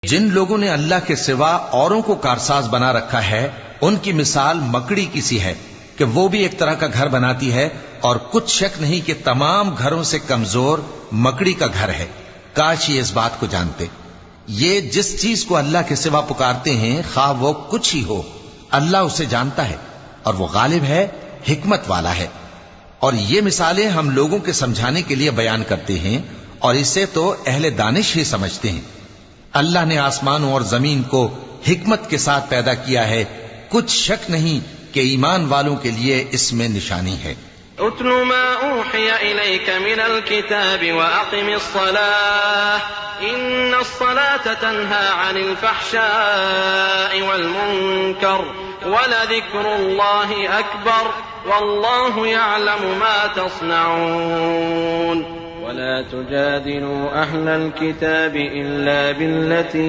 جن لوگوں نے اللہ کے سوا اوروں کو کارساز بنا رکھا ہے ان کی مثال مکڑی کی سی ہے کہ وہ بھی ایک طرح کا گھر بناتی ہے، اور کچھ شک نہیں کہ تمام گھروں سے کمزور مکڑی کا گھر ہے۔ کاش یہ اس بات کو جانتے۔ یہ جس چیز کو اللہ کے سوا پکارتے ہیں خواہ وہ کچھ ہی ہو، اللہ اسے جانتا ہے اور وہ غالب ہے، حکمت والا ہے۔ اور یہ مثالیں ہم لوگوں کے سمجھانے کے لیے بیان کرتے ہیں، اور اسے تو اہل دانش ہی سمجھتے ہیں۔ اللہ نے آسمانوں اور زمین کو حکمت کے ساتھ پیدا کیا ہے، کچھ شک نہیں کہ ایمان والوں کے لیے اس میں نشانی ہے۔ اتل ما اوحی الیک من الكتاب واقم الصلاة ان الصلاة تنہى عن الفحشاء والمنکر ولذکر اللہ اکبر واللہ یعلم ما تصنعون ولا تجادلوا اہل الكتاب الا بالتي